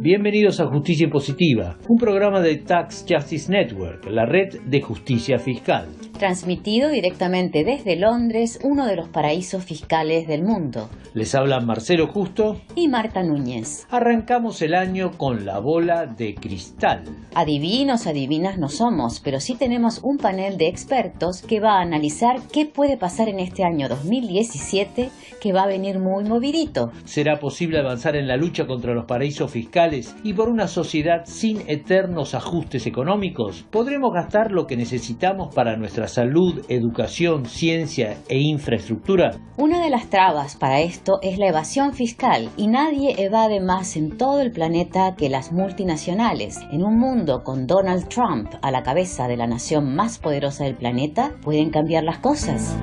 Bienvenidos a Justicia Impositiva, un programa de Tax Justice Network, la red de justicia fiscal. Transmitido directamente desde Londres, uno de los paraísos fiscales del mundo. Les hablan Marcelo Justo y Marta Núñez. Arrancamos el año con la bola de cristal. Adivinos, adivinas no somos, pero sí tenemos un panel de expertos que va a analizar qué puede pasar en este año 2017, que va a venir muy movidito. ¿Será posible avanzar en la lucha contra los paraísos fiscales y por una sociedad sin eternos ajustes económicos? ¿Podremos gastar lo que necesitamos para nuestra salud, educación, ciencia e infraestructura? Una de las trabas para esto es la evasión fiscal, y nadie evade más en todo el planeta que las multinacionales. En un mundo con Donald Trump a la cabeza de la nación más poderosa del planeta, pueden cambiar las cosas.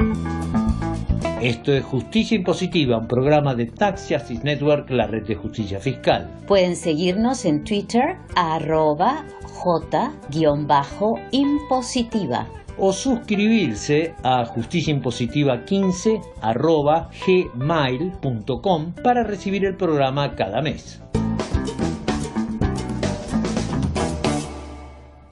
Esto es Justicia Impositiva, un programa de Tax Justice Network, la red de justicia fiscal. Pueden seguirnos en Twitter, @j_impositiva. O suscribirse a justiciaimpositiva15@gmail.com para recibir el programa cada mes.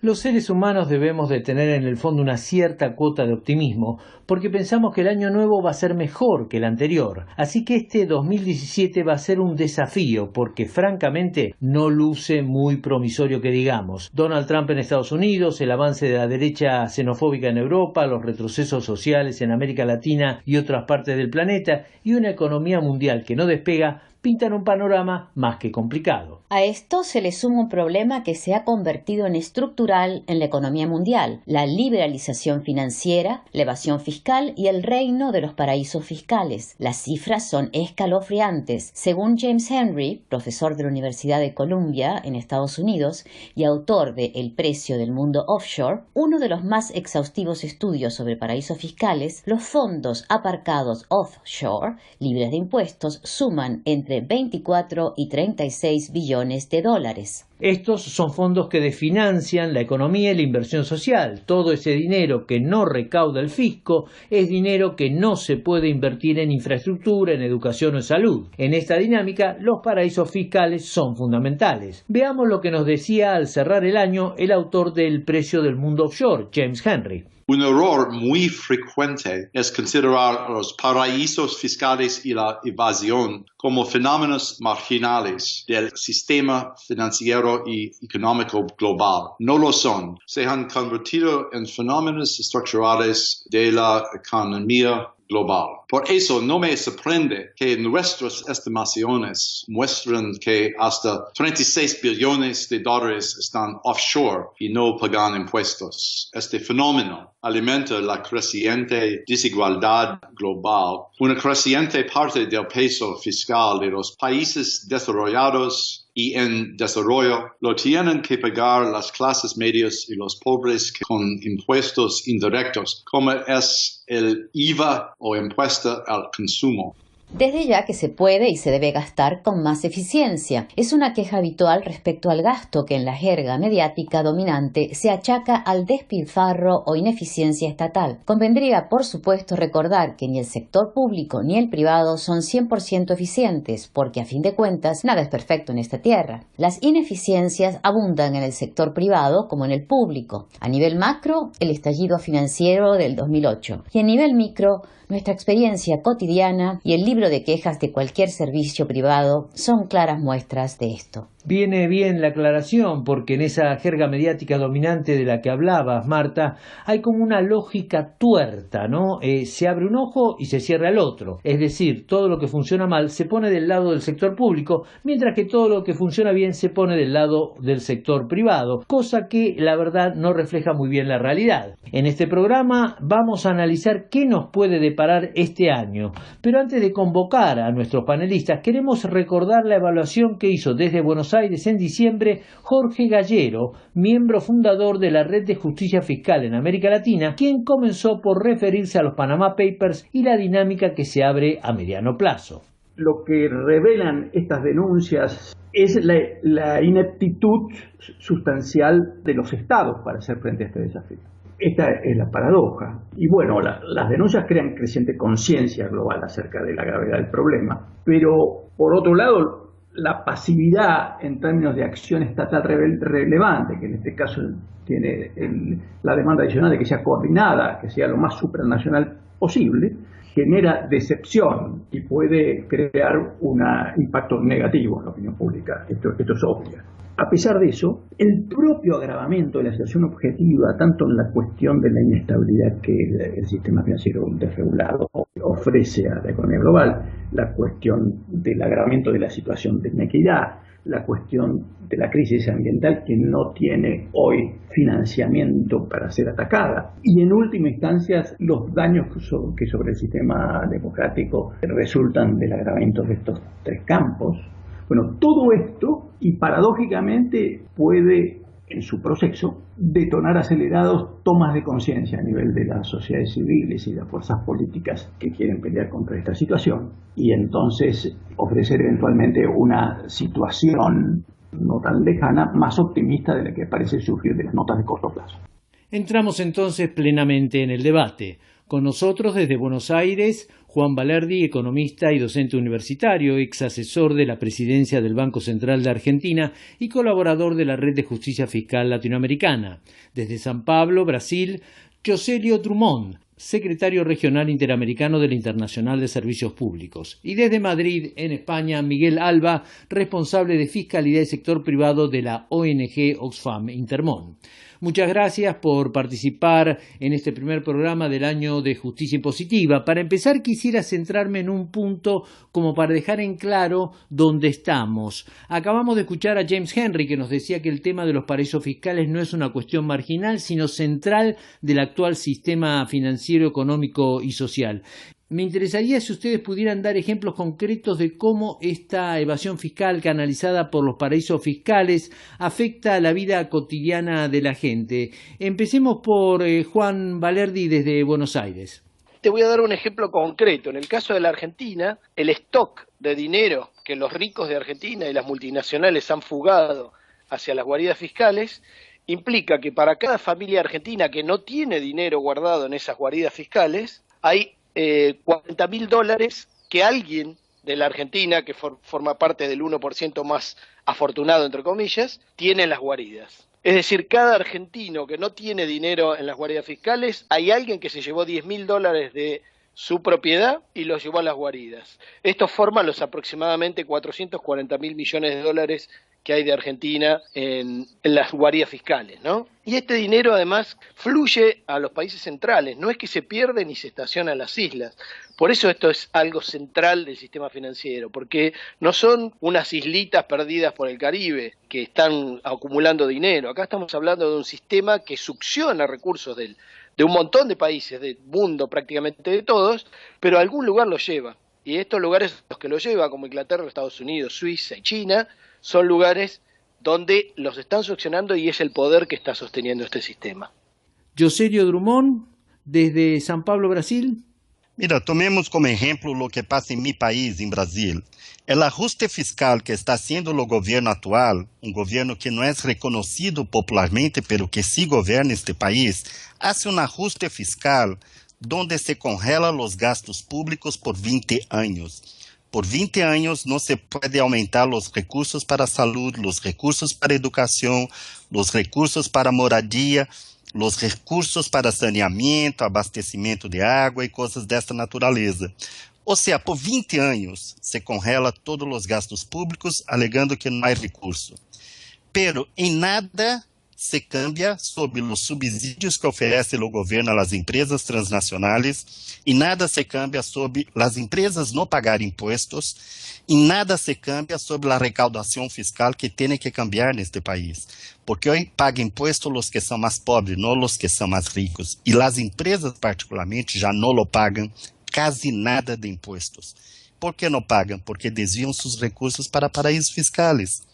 Los seres humanos debemos de tener en el fondo una cierta cuota de optimismo porque pensamos que el año nuevo va a ser mejor que el anterior. Así que este 2017 va a ser un desafío porque francamente no luce muy promisorio que digamos. Donald Trump en Estados Unidos, el avance de la derecha xenofóbica en Europa, los retrocesos sociales en América Latina y otras partes del planeta y una economía mundial que no despega pintan un panorama más que complicado. A esto se le suma un problema que se ha convertido en estructural en la economía mundial: la liberalización financiera, la evasión fiscal y el reino de los paraísos fiscales. Las cifras son escalofriantes. Según James Henry, profesor de la Universidad de Columbia en Estados Unidos y autor de El precio del mundo offshore, uno de los más exhaustivos estudios sobre paraísos fiscales, los fondos aparcados offshore, libres de impuestos, suman entre 24 y 36 billones de dólares. Estos son fondos que desfinancian la economía y la inversión social. Todo ese dinero que no recauda el fisco es dinero que no se puede invertir en infraestructura, en educación o en salud. En esta dinámica, los paraísos fiscales son fundamentales. Veamos lo que nos decía al cerrar el año el autor del Precio del Mundo Offshore, James Henry. Un error muy frecuente es considerar los paraísos fiscales y la evasión como fenómenos marginales del sistema financiero y económico global. No lo son. Se han convertido en fenómenos estructurales de la economía global. Por eso no me sorprende que nuestras estimaciones muestran que hasta 36 billones de dólares están offshore y no pagan impuestos. Este fenómeno alimenta la creciente desigualdad global. Una creciente parte del peso fiscal de los países desarrollados y en desarrollo lo tienen que pagar las clases medias y los pobres con impuestos indirectos, como es el IVA o impuesto al consumo. Desde ya que se puede y se debe gastar con más eficiencia. Es una queja habitual respecto al gasto que en la jerga mediática dominante se achaca al despilfarro o ineficiencia estatal. Convendría, por supuesto, recordar que ni el sector público ni el privado son 100% eficientes, porque a fin de cuentas nada es perfecto en esta tierra. Las ineficiencias abundan en el sector privado como en el público. A nivel macro, el estallido financiero del 2008, y a nivel micro, nuestra experiencia cotidiana y el libro de quejas de cualquier servicio privado son claras muestras de esto. Viene bien la aclaración porque en esa jerga mediática dominante de la que hablabas, Marta, hay como una lógica tuerta, ¿no? Se abre un ojo y se cierra el otro. Es decir, todo lo que funciona mal se pone del lado del sector público, mientras que todo lo que funciona bien se pone del lado del sector privado, cosa que la verdad no refleja muy bien la realidad. En este programa vamos a analizar qué nos puede deparar este año, pero antes de convocar a nuestros panelistas queremos recordar la evaluación que hizo desde Buenos Aires en diciembre Jorge Gallero, miembro fundador de la Red de Justicia Fiscal en América Latina, quien comenzó por referirse a los Panama Papers y la dinámica que se abre a mediano plazo. Lo que revelan estas denuncias es la ineptitud sustancial de los estados para hacer frente a este desafío. Esta es la paradoja. Y bueno, las denuncias crean creciente conciencia global acerca de la gravedad del problema. Pero, por otro lado, la pasividad en términos de acción estatal relevante, que en este caso tiene la demanda adicional de que sea coordinada, que sea lo más supranacional posible, genera decepción y puede crear un impacto negativo en la opinión pública. Esto es obvio. A pesar de eso, el propio agravamiento de la situación objetiva, tanto en la cuestión de la inestabilidad que el sistema financiero desregulado ofrece a la economía global, la cuestión del agravamiento de la situación de inequidad, la cuestión de la crisis ambiental que no tiene hoy financiamiento para ser atacada, y en última instancia los daños que sobre el sistema democrático resultan del agravamiento de estos tres campos. Bueno, todo esto, y paradójicamente puede, en su proceso, detonar acelerados tomas de conciencia a nivel de las sociedades civiles y las fuerzas políticas que quieren pelear contra esta situación, y entonces ofrecer eventualmente una situación no tan lejana, más optimista de la que parece surgir de las notas de corto plazo. Entramos entonces plenamente en el debate. Con nosotros desde Buenos Aires, Juan Valerdi, economista y docente universitario, ex asesor de la presidencia del Banco Central de Argentina y colaborador de la Red de Justicia Fiscal Latinoamericana. Desde San Pablo, Brasil, Joselio Drummond, secretario regional interamericano de la Internacional de Servicios Públicos. Y desde Madrid, en España, Miguel Alba, responsable de Fiscalidad y Sector Privado de la ONG Oxfam Intermón. Muchas gracias por participar en este primer programa del año de Justicia Impositiva. Para empezar, quisiera centrarme en un punto como para dejar en claro dónde estamos. Acabamos de escuchar a James Henry, que nos decía que el tema de los paraísos fiscales no es una cuestión marginal, sino central del actual sistema financiero, económico y social. Me interesaría si ustedes pudieran dar ejemplos concretos de cómo esta evasión fiscal canalizada por los paraísos fiscales afecta a la vida cotidiana de la gente. Empecemos por Juan Valerdi desde Buenos Aires. Te voy a dar un ejemplo concreto. En el caso de la Argentina, el stock de dinero que los ricos de Argentina y las multinacionales han fugado hacia las guaridas fiscales implica que para cada familia argentina que no tiene dinero guardado en esas guaridas fiscales, hay $40.000 que alguien de la Argentina, que forma parte del 1% más afortunado, entre comillas, tiene en las guaridas. Es decir, cada argentino que no tiene dinero en las guaridas fiscales, hay alguien que se llevó $10.000 de su propiedad y los llevó a las guaridas. Esto forma los aproximadamente 440.000 millones de dólares que hay de Argentina en las guaridas fiscales, ¿no? Y este dinero además fluye a los países centrales, no es que se pierde ni se estaciona en las islas. Por eso esto es algo central del sistema financiero, porque no son unas islitas perdidas por el Caribe que están acumulando dinero. Acá estamos hablando de un sistema que succiona recursos de un montón de países del mundo, prácticamente de todos, pero a algún lugar lo lleva. Y estos lugares los que lo lleva, como Inglaterra, Estados Unidos, Suiza y China, son lugares donde los están succionando y es el poder que está sosteniendo este sistema. Joselio Drummond, desde San Pablo, Brasil. Mira, tomemos como ejemplo lo que pasa en mi país, en Brasil. El ajuste fiscal que está haciendo el gobierno actual, un gobierno que no es reconocido popularmente, pero que sí gobierna este país, hace un ajuste fiscal donde se congela los gastos públicos por 20 años. Por 20 años no se puede aumentar los recursos para salud, los recursos para educación, los recursos para moradia, los recursos para saneamiento, abastecimiento de agua y cosas de esta naturaleza. O sea, por 20 años se congela todos los gastos públicos alegando que no hay recurso. Pero en nada se cambia sobre los subsidios que ofrece el gobierno a las empresas transnacionales, y nada se cambia sobre las empresas no pagar impuestos, y nada se cambia sobre la recaudación fiscal que tiene que cambiar en este país. Porque hoy pagan impuestos los que son más pobres, no los que son más ricos. Y las empresas particularmente ya no lo pagan casi nada de impuestos. ¿Por qué no pagan? Porque desvían sus recursos para paraísos fiscales.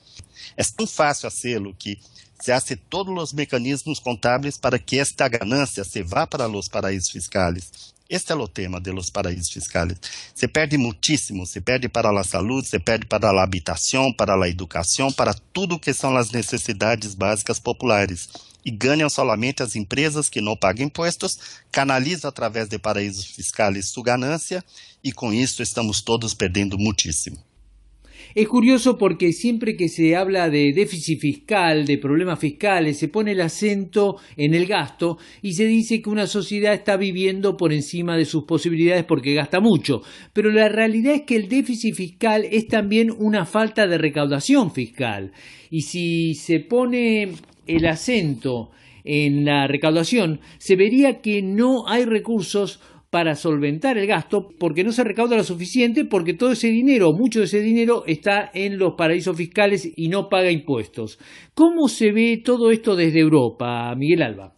Es tan fácil hacerlo que se hace todos los mecanismos contables para que esta ganancia se vá para los paraísos fiscales. Este es el tema de los paraísos fiscales. Se perde muchísimo, se perde para la salud, se perde para la habitación, para la educación, para tudo que son las necesidades básicas populares. Y ganan solamente as empresas que não pagam impostos, canalizam através de paraísos fiscais sua ganância, e com isso estamos todos perdendo muitíssimo. Es curioso porque siempre que se habla de déficit fiscal, de problemas fiscales, se pone el acento en el gasto y se dice que una sociedad está viviendo por encima de sus posibilidades porque gasta mucho. Pero la realidad es que el déficit fiscal es también una falta de recaudación fiscal. Y si se pone el acento en la recaudación, se vería que no hay recursos para solventar el gasto porque no se recauda lo suficiente porque todo ese dinero, mucho de ese dinero está en los paraísos fiscales y no paga impuestos. ¿Cómo se ve todo esto desde Europa, Miguel Alba?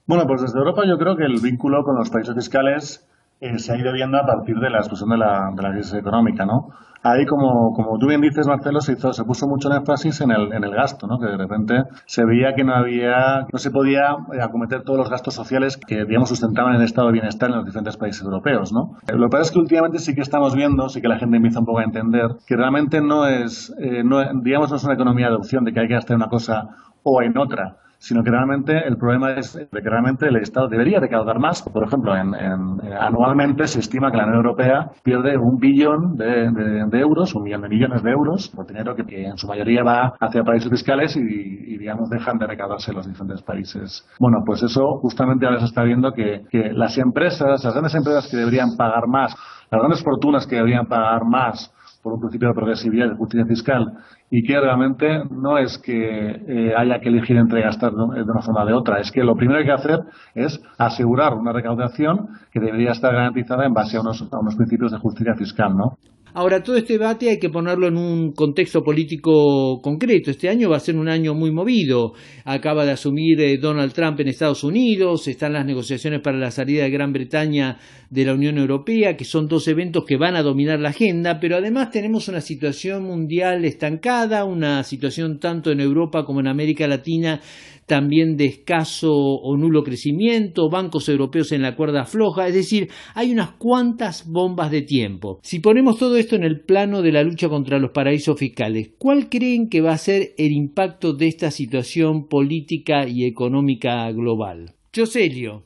Bueno, pues desde Europa yo creo que el vínculo con los paraísos fiscales se ha ido viendo a partir de la explosión de la crisis económica, ¿no? Ahí, como tú bien dices, Marcelo, se puso mucho el énfasis en el gasto, ¿no? Que de repente se veía que no se podía acometer todos los gastos sociales que, digamos, sustentaban el estado de bienestar en los diferentes países europeos, ¿no? Lo que pasa es que últimamente sí que estamos viendo, sí que la gente empieza un poco a entender que realmente no es una economía de opción de que hay que gastar en una cosa o en otra, sino que realmente el problema es de que realmente el Estado debería recaudar más. Por ejemplo, anualmente se estima que la Unión Europea pierde 1 billón de euros, 1 millón de millones de euros, por dinero que en su mayoría va hacia paraísos fiscales y digamos, dejan de recaudarse los diferentes países. Bueno, pues eso justamente ahora se está viendo que las grandes empresas que deberían pagar más, las grandes fortunas que deberían pagar más por un principio de progresividad y de justicia fiscal, y que realmente no es que haya que elegir entre gastar de una forma o de otra, es que lo primero que hay que hacer es asegurar una recaudación que debería estar garantizada en base a unos principios de justicia fiscal, ¿no? Ahora, todo este debate hay que ponerlo en un contexto político concreto. Este año va a ser un año muy movido. Acaba de asumir Donald Trump en Estados Unidos, están las negociaciones para la salida de Gran Bretaña de la Unión Europea, que son 2 eventos que van a dominar la agenda, pero además tenemos una situación mundial estancada, una situación tanto en Europa como en América Latina también de escaso o nulo crecimiento, bancos europeos en la cuerda floja, es decir, hay unas cuantas bombas de tiempo. Si ponemos todo esto en el plano de la lucha contra los paraísos fiscales, ¿cuál creen que va a ser el impacto de esta situación política y económica global? Joselio.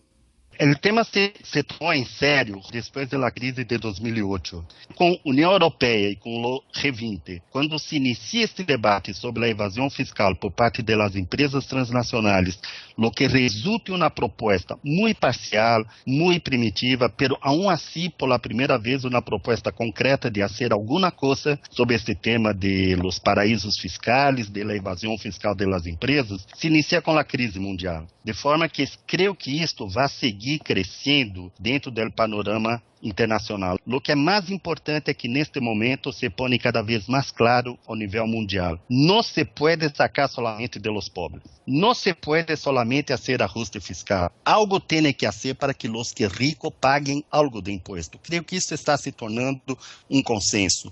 El tema se tomó en serio después de la crisis de 2008. Con Unión Europea y con los G20, cuando se inicia este debate sobre la evasión fiscal por parte de las empresas transnacionales, lo que resulta una propuesta muy parcial, muy primitiva, pero aún así, por la primera vez, una propuesta concreta de hacer alguna cosa sobre este tema de los paraísos fiscales, de la evasión fiscal de las empresas, se inicia con la crisis mundial. De forma que creo que esto va a seguir crescendo dentro do panorama internacional. Lo que é mais importante é que neste momento se põe cada vez mais claro ao nível mundial. Não se pode sacar solamente de los pobres. Não se pode solamente fazer ajuste fiscal. Algo tem que fazer para que os que ricos paguem algo de imposto. Creio que isso está se tornando um consenso.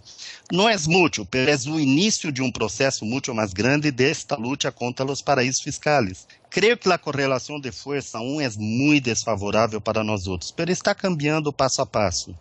Não é muito, mas é o início de um processo muito mais grande desta luta contra os paraísos fiscais. Creio que a correlação de força aún é muito desfavorável para nós outros, mas está cambiando passo a paso.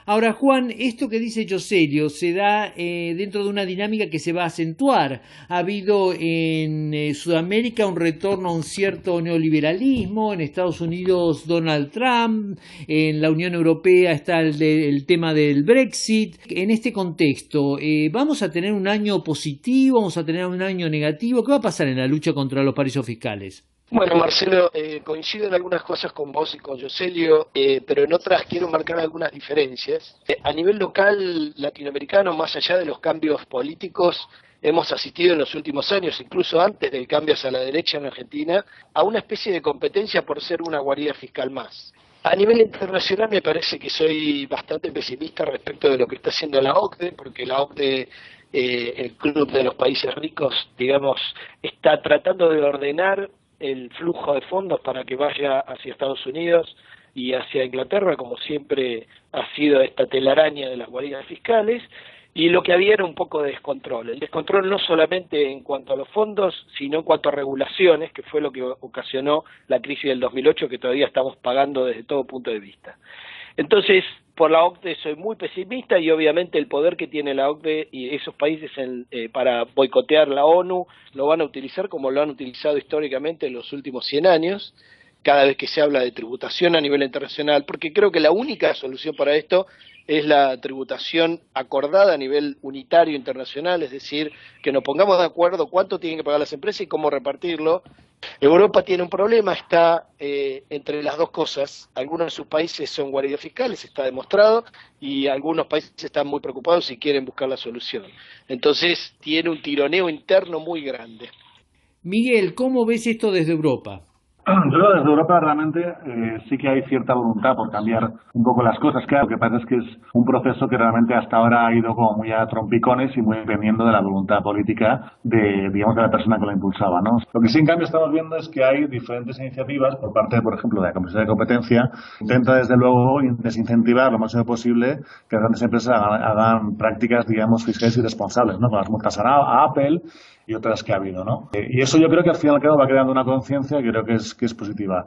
Ahora, Juan, esto que dice Joselio se da dentro de una dinámica que se va a acentuar. Ha habido en Sudamérica un retorno a un cierto neoliberalismo, en Estados Unidos Donald Trump, en la Unión Europea está el tema del Brexit. En este contexto, ¿vamos a tener un año positivo? ¿Vamos a tener un año negativo? ¿Qué va a pasar en la lucha contra los paraísos fiscales? Bueno, Marcelo, coincido en algunas cosas con vos y con Joselio, pero en otras quiero marcar algunas diferencias. A nivel local latinoamericano, más allá de los cambios políticos, hemos asistido en los últimos años, incluso antes del cambio hacia la derecha en Argentina, a una especie de competencia por ser una guarida fiscal más. A nivel internacional me parece que soy bastante pesimista respecto de lo que está haciendo la OCDE, porque la OCDE, el Club de los Países Ricos, digamos, está tratando de ordenar el flujo de fondos para que vaya hacia Estados Unidos y hacia Inglaterra, como siempre ha sido esta telaraña de las guaridas fiscales, y lo que había era un poco de descontrol. El descontrol no solamente en cuanto a los fondos, sino en cuanto a regulaciones, que fue lo que ocasionó la crisis del 2008, que todavía estamos pagando desde todo punto de vista. Entonces, por la OCDE soy muy pesimista y obviamente el poder que tiene la OCDE y esos países para boicotear la ONU lo van a utilizar como lo han utilizado históricamente en los últimos 100 años cada vez que se habla de tributación a nivel internacional, porque creo que la única solución para esto es la tributación acordada a nivel unitario internacional, es decir, que nos pongamos de acuerdo cuánto tienen que pagar las empresas y cómo repartirlo. Europa tiene un problema, está entre las dos cosas. Algunos de sus países son guaridas fiscales, está demostrado, y algunos países están muy preocupados y quieren buscar la solución. Entonces tiene un tironeo interno muy grande. Miguel, ¿cómo ves esto desde Europa? Yo creo que desde Europa realmente sí que hay cierta voluntad por cambiar un poco las cosas. Claro, lo que pasa es que es un proceso que realmente hasta ahora ha ido como muy a trompicones y muy dependiendo de la voluntad política digamos, de la persona que lo impulsaba, ¿no? Lo que sí, en cambio, estamos viendo es que hay diferentes iniciativas por parte, por ejemplo, de la Comisión de Competencia, que intenta, desde luego, desincentivar lo máximo posible que las grandes empresas hagan prácticas, digamos, fiscales irresponsables, ¿no? Con las multas a Apple y otras que ha habido, ¿no? Y eso yo creo que al final y al cabo va creando una conciencia que creo que es positiva.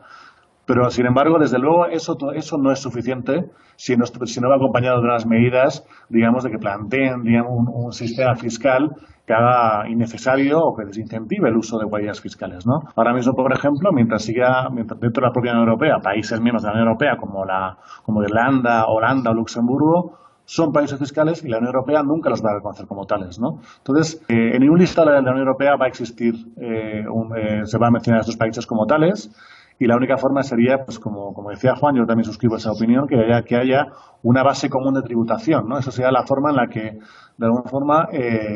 Pero, sin embargo, desde luego, eso no es suficiente si no va acompañado de unas medidas, digamos, de que planteen, digamos, un sistema fiscal que haga innecesario o que desincentive el uso de guaridas fiscales, ¿no? Ahora mismo, por ejemplo, mientras dentro de la propia Unión Europea, países miembros de la Unión Europea como Irlanda, Holanda o Luxemburgo, son países fiscales y la Unión Europea nunca los va a reconocer como tales, ¿no? Entonces, en ningún listado de la Unión Europea va a existir, se va a mencionar a estos países como tales, y la única forma sería, pues como decía Juan, yo también suscribo esa opinión, que haya una base común de tributación, ¿no? Eso sería la forma en la que, de alguna forma,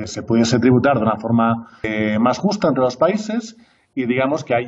se pudiese tributar de una forma más justa entre los países, y digamos que ahí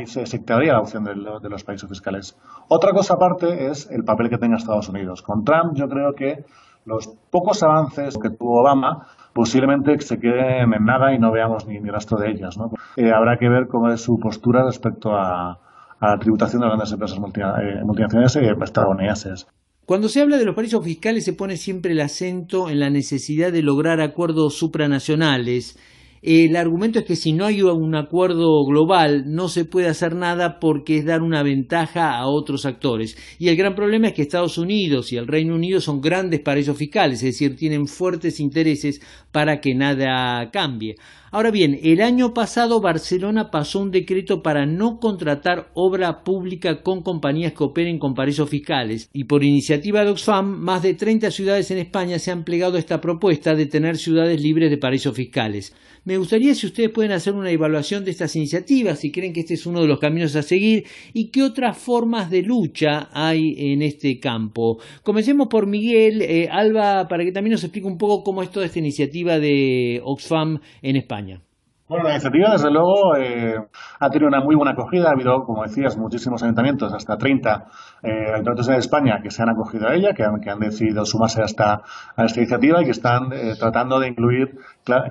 se quedaría la opción de los países fiscales. Otra cosa aparte es el papel que tenga Estados Unidos. Con Trump yo creo que los pocos avances que tuvo Obama posiblemente se queden en nada y no veamos ni rastro de ellas, ¿no? Habrá que ver cómo es su postura respecto a la tributación de las grandes empresas multinacionales estadounidenses. Cuando se habla de los paraísos fiscales se pone siempre el acento en la necesidad de lograr acuerdos supranacionales. El argumento es que si no hay un acuerdo global no se puede hacer nada porque es dar una ventaja a otros actores. Y el gran problema es que Estados Unidos y el Reino Unido son grandes paraísos fiscales, es decir, tienen fuertes intereses para que nada cambie. Ahora bien, el año pasado Barcelona pasó un decreto para no contratar obra pública con compañías que operen con paraísos fiscales, y por iniciativa de Oxfam, más de 30 ciudades en España se han plegado a esta propuesta de tener ciudades libres de paraísos fiscales. Me gustaría si ustedes pueden hacer una evaluación de estas iniciativas, si creen que este es uno de los caminos a seguir y qué otras formas de lucha hay en este campo. Comencemos por Miguel. Alba, para que también nos explique un poco cómo es toda esta iniciativa de Oxfam en España. Bueno, la iniciativa, desde luego, ha tenido una muy buena acogida. Ha habido, como decías, muchísimos ayuntamientos, hasta 30 ayuntamientos en España que se han acogido a ella, que han decidido sumarse a esta iniciativa y que están tratando de incluir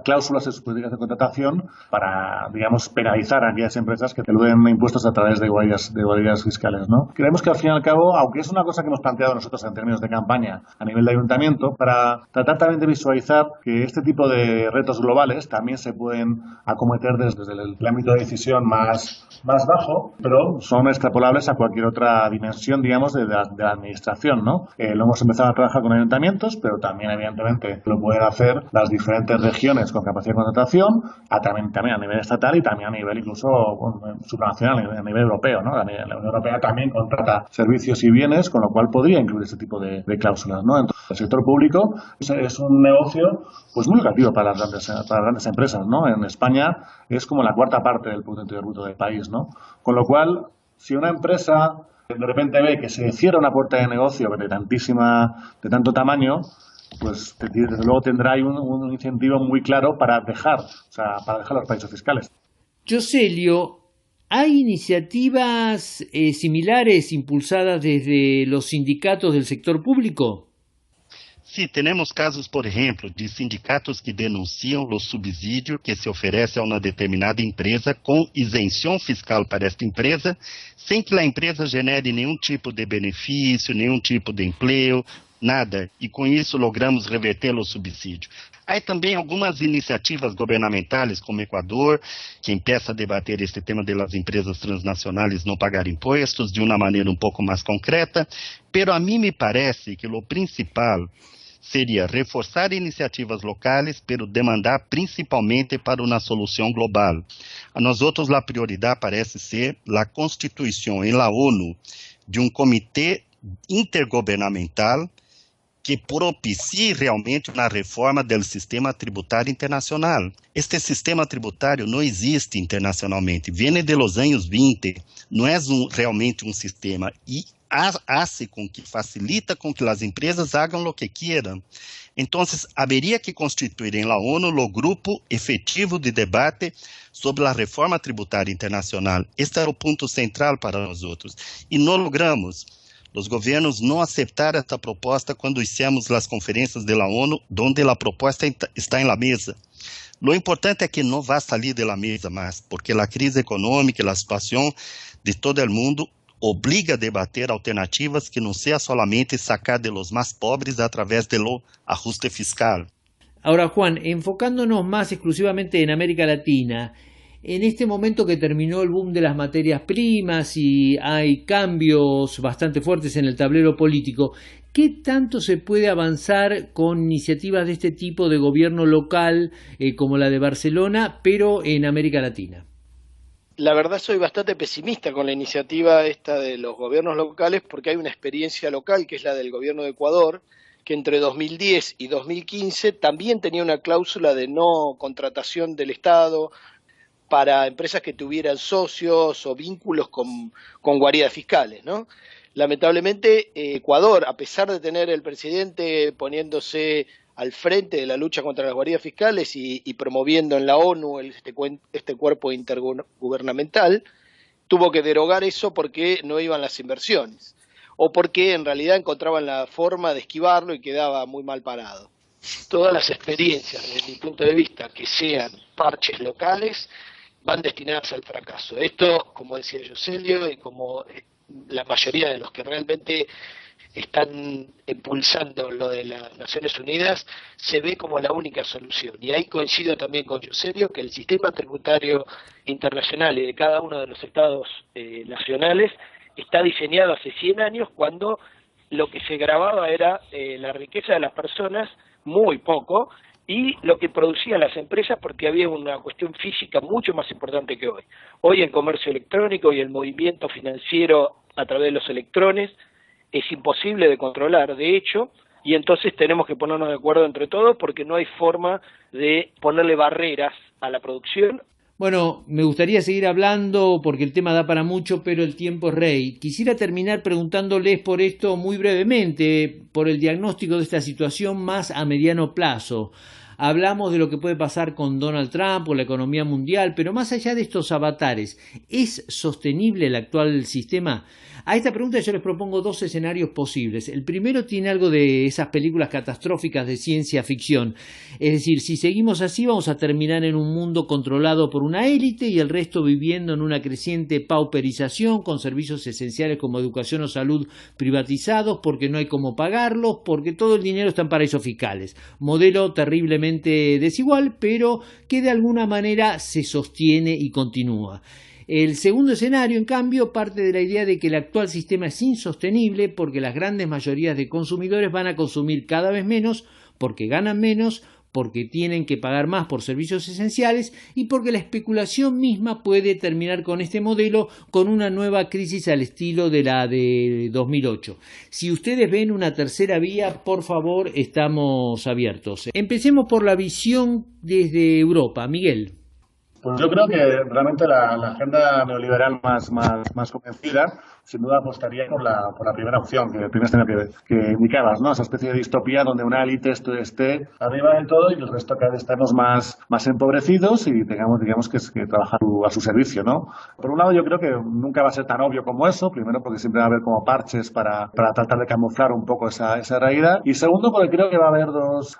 cláusulas en sus políticas de contratación para, digamos, penalizar a aquellas empresas que eluden impuestos a través de guaridas fiscales, ¿no? Creemos que, al fin y al cabo, aunque es una cosa que hemos planteado nosotros en términos de campaña a nivel de ayuntamiento, para tratar también de visualizar que este tipo de retos globales también se pueden acometer desde el ámbito de decisión más bajo, pero son extrapolables a cualquier otra dimensión, digamos, de la administración, ¿no? Lo hemos empezado a trabajar con ayuntamientos, pero también, evidentemente, lo pueden hacer las diferentes regiones con capacidad de contratación, también a nivel estatal y también a nivel incluso supranacional, a nivel europeo, ¿no? La Unión Europea también contrata servicios y bienes, con lo cual podría incluir este tipo de cláusulas, ¿no? Entonces, el sector público es un negocio pues muy lucrativo para las grandes empresas, ¿no? En España es como la cuarta parte del Producto Interior Bruto del país, ¿no? Con lo cual, si una empresa de repente ve que se cierra una puerta de negocio de tanto tamaño, pues desde luego tendrá ahí un incentivo muy claro para dejar los paraísos fiscales. Joselio, ¿hay iniciativas similares impulsadas desde los sindicatos del sector público? Sí, tenemos casos, por ejemplo, de sindicatos que denunciam o subsídio que se oferece a uma determinada empresa com isenção fiscal para esta empresa, sem que a empresa genere nenhum tipo de benefício, nenhum tipo de emprego, nada. E com isso logramos reverter o subsídio. Há também algumas iniciativas governamentais, como Equador, que empieza a debater este tema de las empresas transnacionais não pagar impostos de uma maneira um pouco mais concreta, pero a mim me parece que o principal seria reforçar iniciativas locais, pero demandar principalmente para uma solução global. A nós outros, a prioridade parece ser a constituição em la ONU de comitê intergovernamental que propicie realmente uma reforma do sistema tributário internacional. Este sistema tributário não existe internacionalmente, vem de los anos 20, não é realmente um sistema e hace com que facilita com que as empresas hagam o que queiram. Então, haveria que constituir em la ONU o grupo efetivo de debate sobre a reforma tributária internacional. Este era o ponto central para nós outros. E não logramos. Os governos não aceitaram esta proposta quando hicimos as conferências da ONU, onde a proposta está em la mesa. Lo importante é que não vá sair de la mesa mais, porque a crise econômica e a situação de todo o mundo obriga a debater alternativas que não seja solamente sacar de los más pobres através de lo ajuste fiscal. Ahora, Juan, enfocándonos más exclusivamente en América Latina, en este momento que terminó el boom de las materias primas y hay cambios bastante fuertes en el tablero político, ¿qué tanto se puede avanzar con iniciativas de este tipo de gobierno local como la de Barcelona, pero en América Latina? La verdad soy bastante pesimista con la iniciativa esta de los gobiernos locales porque hay una experiencia local que es la del gobierno de Ecuador, que entre 2010 y 2015 también tenía una cláusula de no contratación del Estado para empresas que tuvieran socios o vínculos con guaridas fiscales, ¿no? Lamentablemente, Ecuador, a pesar de tener el presidente poniéndose al frente de la lucha contra las guaridas fiscales y promoviendo en la ONU este cuerpo intergubernamental, tuvo que derogar eso porque no iban las inversiones, o porque en realidad encontraban la forma de esquivarlo y quedaba muy mal parado. Todas las experiencias, desde mi punto de vista, que sean parches locales, van destinadas al fracaso. Esto, como decía Yoselio, y como la mayoría de los que realmente están impulsando lo de las Naciones Unidas, se ve como la única solución. Y ahí coincido también con Yoselio, que el sistema tributario internacional y de cada uno de los estados nacionales está diseñado hace 100 años, cuando lo que se grababa era la riqueza de las personas, muy poco, y lo que producían las empresas, porque había una cuestión física mucho más importante que hoy. Hoy el comercio electrónico y el movimiento financiero a través de los electrones es imposible de controlar, de hecho, y entonces tenemos que ponernos de acuerdo entre todos porque no hay forma de ponerle barreras a la producción. Bueno, me gustaría seguir hablando porque el tema da para mucho, pero el tiempo es rey. Quisiera terminar preguntándoles por esto muy brevemente, por el diagnóstico de esta situación más a mediano plazo. Hablamos de lo que puede pasar con Donald Trump o la economía mundial, pero más allá de estos avatares, ¿es sostenible el actual sistema? A esta pregunta yo les propongo dos escenarios posibles. El primero tiene algo de esas películas catastróficas de ciencia ficción. Es decir, si seguimos así vamos a terminar en un mundo controlado por una élite y el resto viviendo en una creciente pauperización, con servicios esenciales como educación o salud privatizados porque no hay cómo pagarlos, porque todo el dinero está en paraísos fiscales. Modelo terriblemente desigual, pero que de alguna manera se sostiene y continúa. El segundo escenario, en cambio, parte de la idea de que el actual sistema es insostenible porque las grandes mayorías de consumidores van a consumir cada vez menos, porque ganan menos, porque tienen que pagar más por servicios esenciales y porque la especulación misma puede terminar con este modelo con una nueva crisis al estilo de la de 2008. Si ustedes ven una tercera vía, por favor, estamos abiertos. Empecemos por la visión desde Europa. Miguel. Pues yo creo que realmente la agenda neoliberal más convencida, sin duda apostaría por la primera opción, que el primer escenario que indicabas, ¿no? Esa especie de distopía donde una élite esté arriba del todo y el resto cada vez estemos más empobrecidos y tengamos, digamos, que trabajar a su servicio, ¿no? Por un lado, yo creo que nunca va a ser tan obvio como eso, primero porque siempre va a haber como parches para tratar de camuflar un poco esa realidad, y segundo porque creo que va a haber dos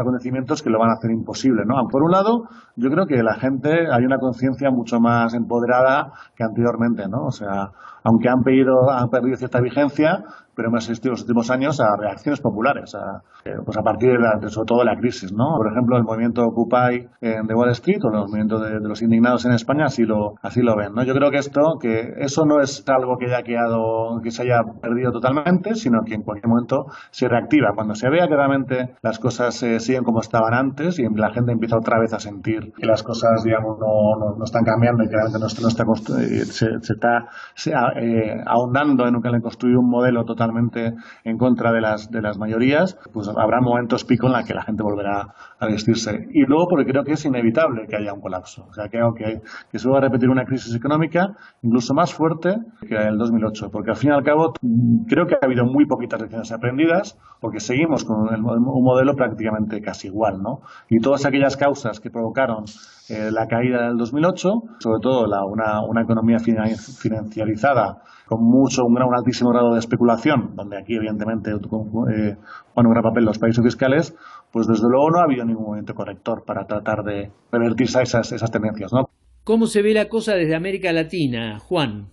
acontecimientos que lo van a hacer imposible, ¿no? Por un lado, yo creo que la gente, hay una conciencia mucho más empoderada que anteriormente, ¿no? O sea, aunque han perdido cierta vigencia, pero hemos asistido en los últimos años a reacciones populares, pues a partir sobre todo de la crisis, ¿no? Por ejemplo, el movimiento Occupy de Wall Street o los movimientos de los indignados en España así lo ven, ¿no? Yo creo que eso no es algo que se haya perdido totalmente, sino que en cualquier momento se reactiva. Cuando se vea que realmente las cosas siguen como estaban antes y la gente empieza otra vez a sentir que las cosas, digamos, no están cambiando y que realmente se está ahondando en construir un modelo totalmente en contra de las mayorías, pues habrá momentos pico en la que la gente volverá a vestirse. Y luego porque creo que es inevitable que haya un colapso. O sea, creo que se va a repetir una crisis económica incluso más fuerte que el 2008, porque al fin y al cabo creo que ha habido muy poquitas lecciones aprendidas, porque seguimos con un modelo prácticamente casi igual, ¿no? Y todas aquellas causas que provocaron la caída del 2008, sobre todo una economía financiarizada con un altísimo grado de especulación, donde aquí evidentemente juegan un gran papel los paraísos fiscales, pues desde luego no ha habido ningún movimiento corrector para tratar de revertir esas tendencias, ¿no? ¿Cómo se ve la cosa desde América Latina, Juan?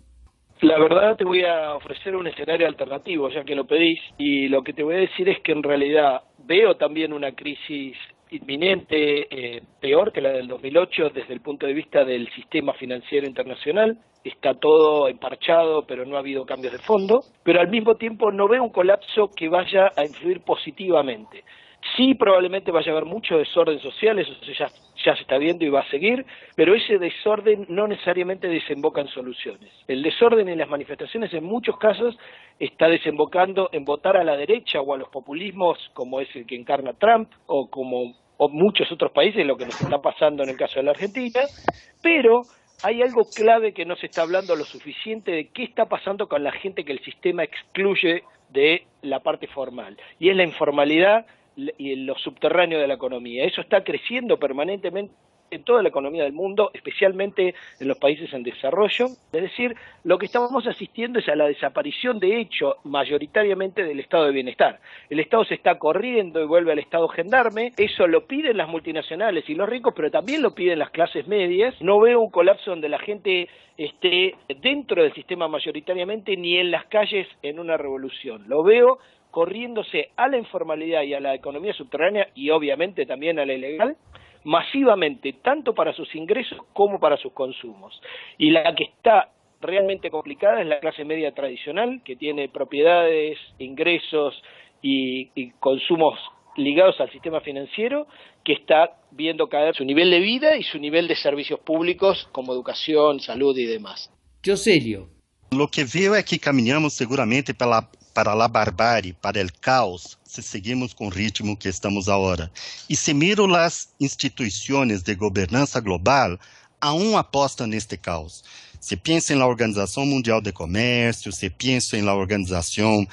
La verdad te voy a ofrecer un escenario alternativo, ya que lo pedís, y lo que te voy a decir es que en realidad veo también una crisis inminente, peor que la del 2008 desde el punto de vista del sistema financiero internacional. Está todo emparchado, pero no ha habido cambios de fondo, pero al mismo tiempo no veo un colapso que vaya a influir positivamente. Sí, probablemente vaya a haber mucho desorden social, eso ya se está viendo y va a seguir, pero ese desorden no necesariamente desemboca en soluciones. El desorden en las manifestaciones en muchos casos está desembocando en votar a la derecha o a los populismos como es el que encarna Trump o muchos otros países, lo que nos está pasando en el caso de la Argentina, pero hay algo clave que no se está hablando lo suficiente de qué está pasando con la gente que el sistema excluye de la parte formal, y es la informalidad y en lo subterráneo de la economía. Eso está creciendo permanentemente en toda la economía del mundo, especialmente en los países en desarrollo. Es decir, lo que estamos asistiendo es a la desaparición de hecho mayoritariamente del estado de bienestar. El Estado se está corriendo y vuelve al estado gendarme. Eso lo piden las multinacionales y los ricos, pero también lo piden las clases medias. No veo un colapso donde la gente esté dentro del sistema mayoritariamente ni en las calles en una revolución. Lo veo corriéndose a la informalidad y a la economía subterránea y obviamente también a la ilegal, masivamente, tanto para sus ingresos como para sus consumos. Y la que está realmente complicada es la clase media tradicional, que tiene propiedades, ingresos y consumos ligados al sistema financiero, que está viendo caer su nivel de vida y su nivel de servicios públicos como educación, salud y demás. Joselio. Lo que veo é que caminhamos seguramente para a barbárie, para o caos, se seguimos com o ritmo que estamos agora. E se miro as instituições de governança global, aún aposta neste caos. Se pensa na Organização Mundial de Comércio, se pensa na organização,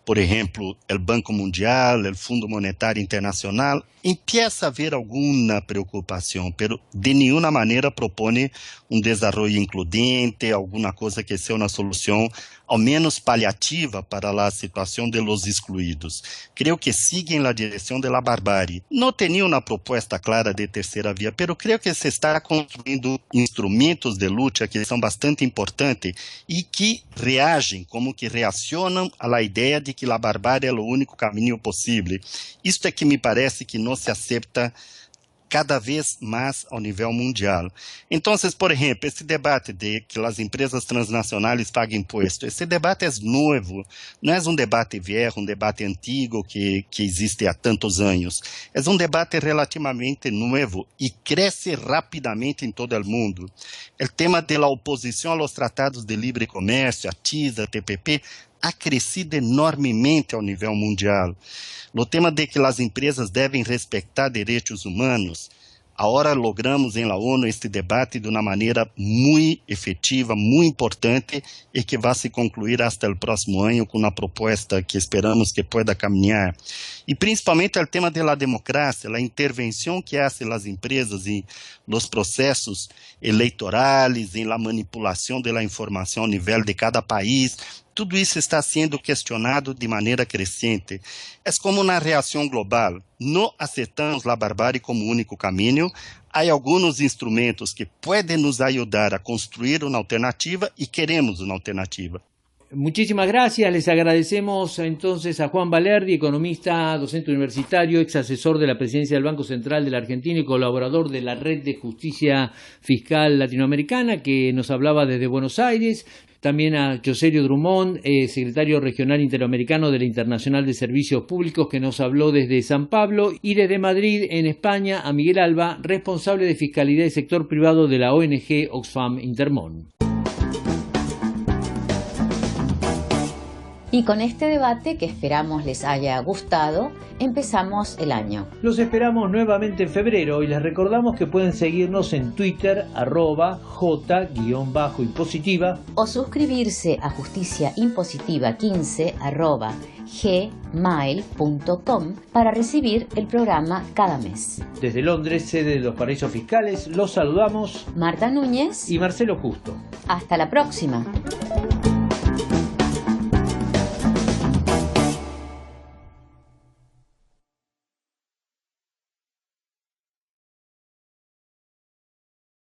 por exemplo, o Banco Mundial, o Fundo Monetário Internacional, empieza a haver alguma preocupação, pero de nenhuma maneira propõe desenvolvimento includente, alguma coisa que seja uma solução, ao menos paliativa, para a situação de los excluídos. Creio que seguem na direção da barbárie. Não tenho uma proposta clara de terceira via, pero creio que se está construindo instrumentos de luta que são bastante importantes e que reagem, como que reacionam à ideia de que a barbárie é o único caminho possível. Isto é que me parece que não se acepta cada vez mais ao nível mundial. Então, por exemplo, esse debate de que as empresas transnacionais paguem imposto, esse debate é novo, não é debate viejo, debate antigo que existe há tantos anos. É debate relativamente novo e cresce rapidamente em todo o mundo. O tema da oposição aos tratados de livre comércio, a TISA, a TPP, ha crescido enormemente ao nível mundial. No tema de que as empresas devem respeitar direitos humanos, agora logramos em la ONU este debate de uma maneira muito efetiva, muito importante e que vai se concluir até o próximo ano com uma proposta que esperamos que pueda caminhar. E principalmente o tema da democracia, a intervenção que hacen as empresas em los processos eleitorais, em la manipulação da informação ao nível de cada país. Tudo isso está sendo questionado de maneira crescente. É como na reação global. Não aceitamos a barbárie como único caminho. Há alguns instrumentos que podem nos ajudar a construir uma alternativa e queremos uma alternativa. Muchísimas gracias, les agradecemos entonces a Juan Valerdi, economista, docente universitario, ex asesor de la presidencia del Banco Central de la Argentina y colaborador de la Red de Justicia Fiscal Latinoamericana, que nos hablaba desde Buenos Aires. También a Joselio Drummond, secretario regional interamericano de la Internacional de Servicios Públicos, que nos habló desde San Pablo, y desde Madrid, en España, a Miguel Alba, responsable de Fiscalidad y Sector Privado de la ONG Oxfam Intermón. Y con este debate, que esperamos les haya gustado, empezamos el año. Los esperamos nuevamente en febrero y les recordamos que pueden seguirnos en Twitter, @J_impositiva, o suscribirse a Justicia Impositiva 15, @gmail.com, para recibir el programa cada mes. Desde Londres, sede de los paraísos fiscales, los saludamos Marta Núñez y Marcelo Justo. Hasta la próxima.